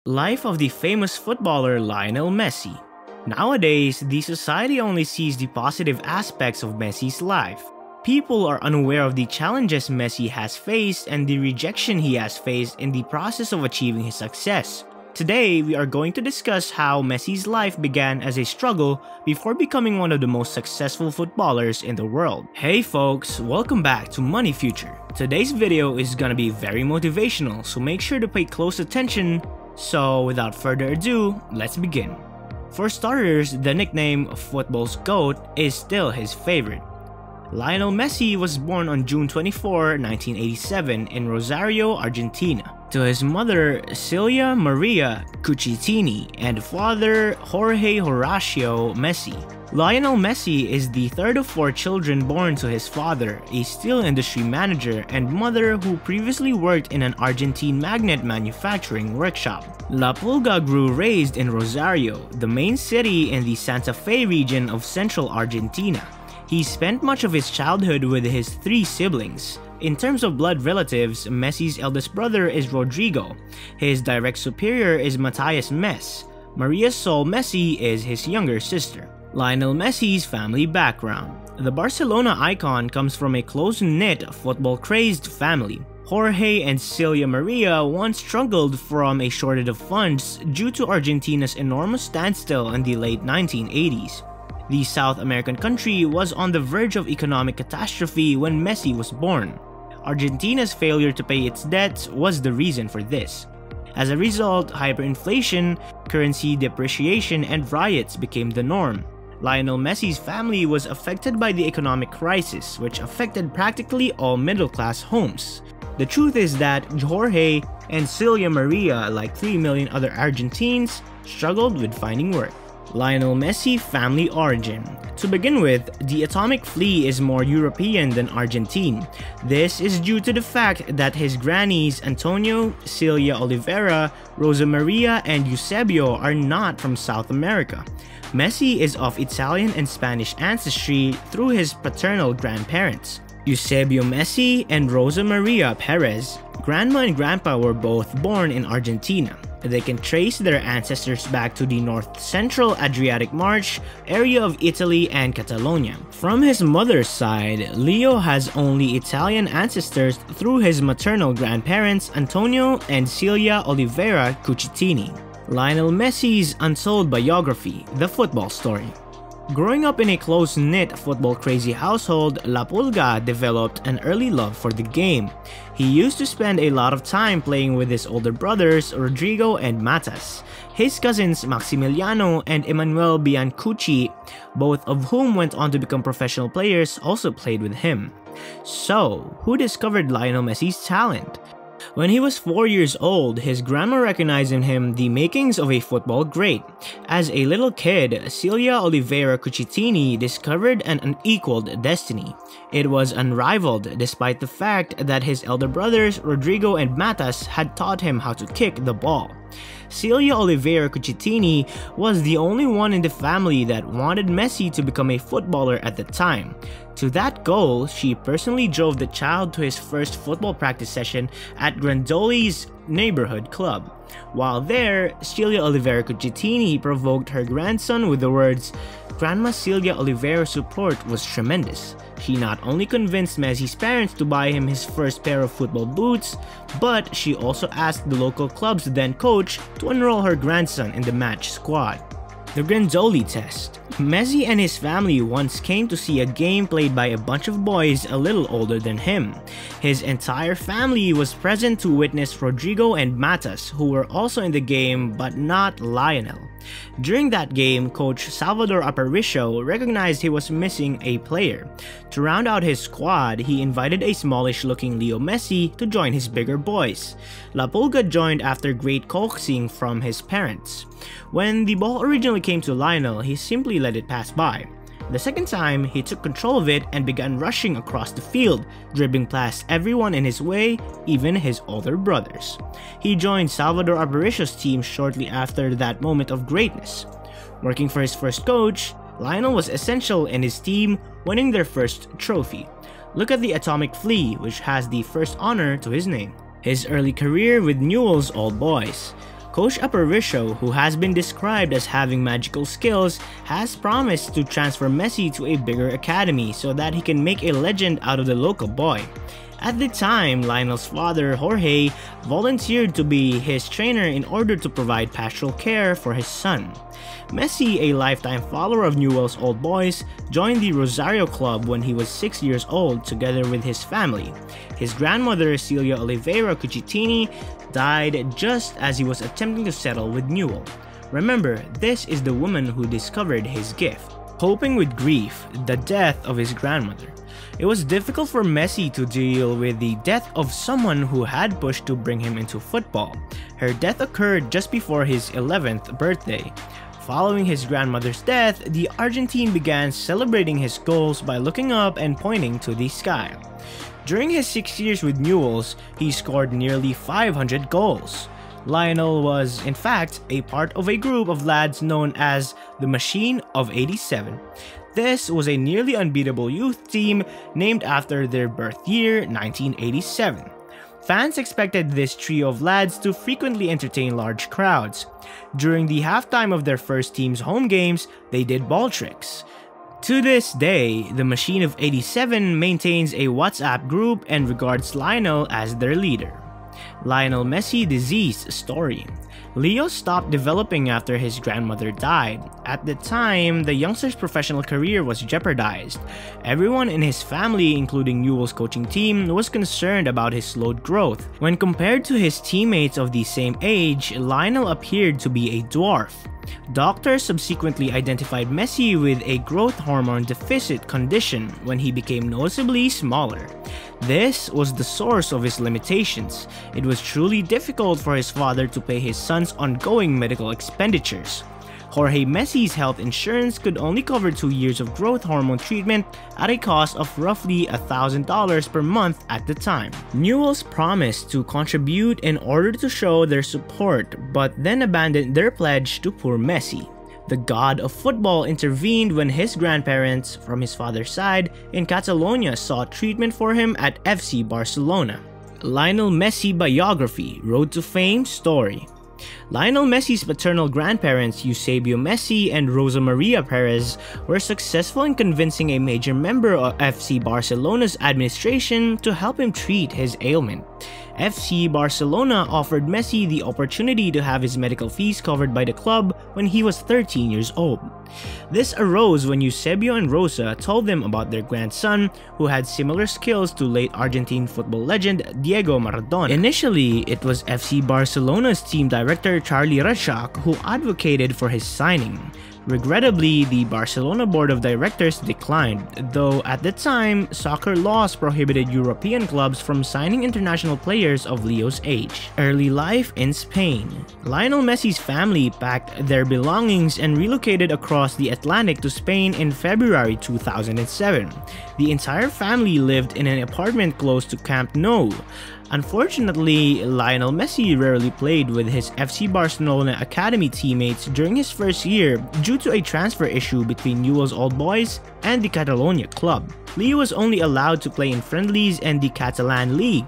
Life of the famous footballer Lionel Messi. Nowadays, the society only sees the positive aspects of Messi's life. People are unaware of the challenges Messi has faced and the rejection he has faced in the process of achieving his success. Today, we are going to discuss how Messi's life began as a struggle before becoming one of the most successful footballers in the world. Hey folks, welcome back to Money Future. Today's video is gonna be very motivational, so make sure to pay close attention. So without further ado, let's begin. For starters, the nickname "Football's GOAT" is still his favorite. Lionel Messi was born on June 24, 1987 in Rosario, Argentina, to his mother CELIA Maria CUCCITTINI and father Jorge Horacio Messi. Lionel Messi is the third of four children born to his father, a steel industry manager, and mother who previously worked in an Argentine magnet manufacturing workshop. La Pulga grew raised in Rosario, the main city in the Santa Fe region of central Argentina. He spent much of his childhood with his three siblings. In terms of blood relatives, Messi's eldest brother is Rodrigo. His direct superior is Matthias Mess. Maria Sol Messi is his younger sister. Lionel Messi's family background. The Barcelona icon comes from a close-knit, football-crazed family. Jorge and Celia Maria once struggled from a shortage of funds due to Argentina's enormous standstill in the late 1980s. The South American country was on the verge of economic catastrophe when Messi was born. Argentina's failure to pay its debts was the reason for this. As a result, hyperinflation, currency depreciation, and riots became the norm. Lionel Messi's family was affected by the economic crisis, which affected practically all middle-class homes. The truth is that Jorge and Celia Maria, like 3 million other Argentines, struggled with finding work. Lionel Messi family origin. To begin with, the atomic flea is more European than Argentine. This is due to the fact that his grannies Antonio, Celia Oliveira, Rosa Maria, and Eusebio are not from South America. Messi is of Italian and Spanish ancestry through his paternal grandparents, Eusebio Messi and Rosa Maria PÉREZ. Grandma and grandpa were both born in Argentina. They can trace their ancestors back to the north-central Adriatic March area of Italy and Catalonia. From his mother's side, Leo has only Italian ancestors through his maternal grandparents Antonio and Celia Oliveira Cuccittini. Lionel Messi's untold biography, the football story. Growing up in a close-knit, football-crazy household, La Pulga developed an early love for the game. He used to spend a lot of time playing with his older brothers, Rodrigo and Matas. His cousins Maximiliano and Emmanuel BIANCUCCHI, both of whom went on to become professional players, also played with him. So, who discovered Lionel Messi's talent? When he was 4 years old, his grandma recognized in him the makings of a football great. As a little kid, Celia Oliveira Cuccittini discovered an unequaled destiny. It was unrivaled despite the fact that his elder brothers Rodrigo and Matas had taught him how to kick the ball. Celia Oliveira Cuccittini was the only one in the family that wanted Messi to become a footballer at the time. To that goal, she personally drove the child to his first football practice session at GRANDOLI'S neighborhood club. While there, Celia Oliveira Cuccittini provoked her grandson with the words, "Grandma Celia Oliveira's support was tremendous. She not only convinced Messi's parents to buy him his first pair of football boots, but she also asked the local club's then coach to enroll her grandson in the match squad." The Grandoli test. Messi and his family once came to see a game played by a bunch of boys a little older than him. His entire family was present to witness Rodrigo and Matas, who were also in the game but not Lionel. During that game, coach Salvador APARICIO recognized he was missing a player. To round out his squad, he invited a smallish-looking Leo Messi to join his bigger boys. La Pulga joined after great coaxing from his parents. When the ball originally came to Lionel, he simply let it pass by. The second time, he took control of it and began rushing across the field, dribbling past everyone in his way, even his older brothers. He joined Salvador Aparicio's team shortly after that moment of greatness. Working for his first coach, Lionel was essential in his team, winning their first trophy. Look at the atomic flea, which has the first honor to his name. His early career with Newell's Old Boys. Coach APARICIO, who has been described as having magical skills, has promised to transfer Messi to a bigger academy so that he can make a legend out of the local boy. At the time, Lionel's father, Jorge, volunteered to be his trainer in order to provide pastoral care for his son. Messi, a lifetime follower of Newell's Old Boys, joined the Rosario club when he was 6 years old together with his family. His grandmother, CELIA Oliveira CUCCITTINI, died just as he was attempting to settle with Newell. Remember, this is the woman who discovered his gift. Coping with grief, the death of his grandmother. It was difficult for Messi to deal with the death of someone who had pushed to bring him into football. Her death occurred just before his 11th birthday. Following his grandmother's death, the Argentine began celebrating his goals by looking up and pointing to the sky. During his 6 years with Newell's, he scored nearly 500 goals. Lionel was, in fact, a part of a group of lads known as the Machine of 87. This was a nearly unbeatable youth team named after their birth year, 1987. Fans expected this trio of lads to frequently entertain large crowds. During the halftime of their first team's home games, they did ball tricks. To this day, the Machine of 87 maintains a WhatsApp group and regards Lionel as their leader. Lionel Messi disease story. Leo stopped developing after his grandmother died. At the time, the youngster's professional career was jeopardized. Everyone in his family, including Newell's coaching team, was concerned about his slowed growth. When compared to his teammates of the same age, Lionel appeared to be a dwarf. Doctors subsequently identified Messi with a growth hormone deficit condition when he became noticeably smaller. This was the source of his limitations. It was truly difficult for his father to pay his son's ongoing medical expenditures. Jorge Messi's health insurance could only cover 2 years of growth hormone treatment at a cost of roughly $1,000 per month at the time. Newell's promised to contribute in order to show their support, but then abandoned their pledge to poor Messi. The god of football intervened when his grandparents, from his father's side, in Catalonia sought treatment for him at FC Barcelona. Lionel Messi biography, Road to Fame story. Lionel Messi's paternal grandparents, Eusebio Messi and Rosa Maria PÉREZ, were successful in convincing a major member of FC Barcelona's administration to help him treat his ailment. FC Barcelona offered Messi the opportunity to have his medical fees covered by the club when he was 13 years old. This arose when Eusebio and Rosa told them about their grandson, who had similar skills to late Argentine football legend Diego Maradona. Initially, it was FC Barcelona's team director Charlie Reixach who advocated for his signing. Regrettably, the Barcelona board of directors declined, though at the time, soccer laws prohibited European clubs from signing international players of Leo's age. Early life in Spain. Lionel Messi's family packed their belongings and relocated across the Atlantic to Spain in February 2007. The entire family lived in an apartment close to Camp Nou. Unfortunately, Lionel Messi rarely played with his FC Barcelona academy teammates during his first year due to a transfer issue between Newell's Old Boys and the Catalonia club. Leo was only allowed to play in friendlies and the Catalan League.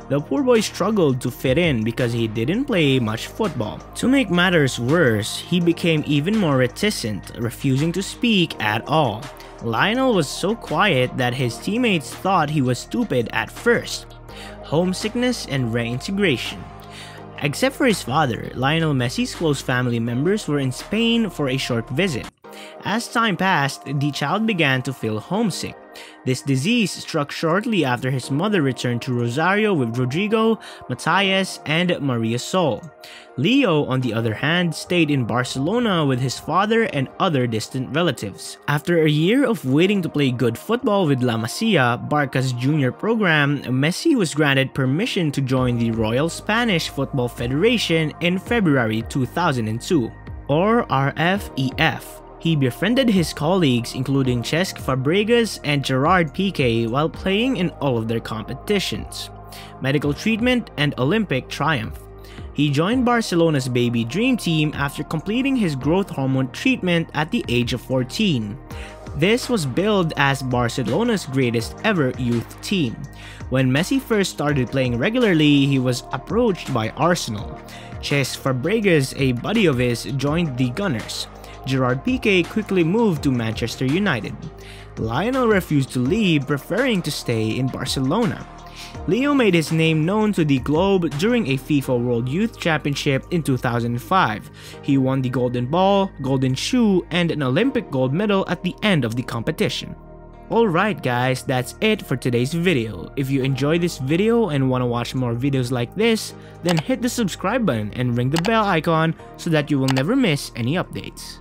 The poor boy struggled to fit in because he didn't play much football. To make matters worse, he became even more reticent, refusing to speak at all. Lionel was so quiet that his teammates thought he was stupid at first. Homesickness and reintegration. Except for his father, Lionel Messi's close family members were in Spain for a short visit. As time passed, the child began to feel homesick. This disease struck shortly after his mother returned to Rosario with Rodrigo, Matthias, and Maria Sol. Leo, on the other hand, stayed in Barcelona with his father and other distant relatives. After a year of waiting to play good football with La MASIA, BARCA'S junior program, Messi was granted permission to join the Royal Spanish Football Federation in February 2002, or RFEF. He befriended his colleagues including Cesc Fabregas and Gerard Piqué while playing in all of their competitions. Medical treatment and Olympic triumph. He joined Barcelona's baby dream team after completing his growth hormone treatment at the age of 14. This was billed as Barcelona's greatest ever youth team. When Messi first started playing regularly, he was approached by Arsenal. Cesc Fabregas, a buddy of his, joined the Gunners. Gerard Piqué quickly moved to Manchester United. Lionel refused to leave, preferring to stay in Barcelona. Leo made his name known to the globe during a FIFA World Youth Championship in 2005. He won the Golden Ball, Golden Shoe, and an Olympic gold medal at the end of the competition. Alright guys, that's it for today's video. If you enjoyed this video and want to watch more videos like this, then hit the subscribe button and ring the bell icon so that you will never miss any updates.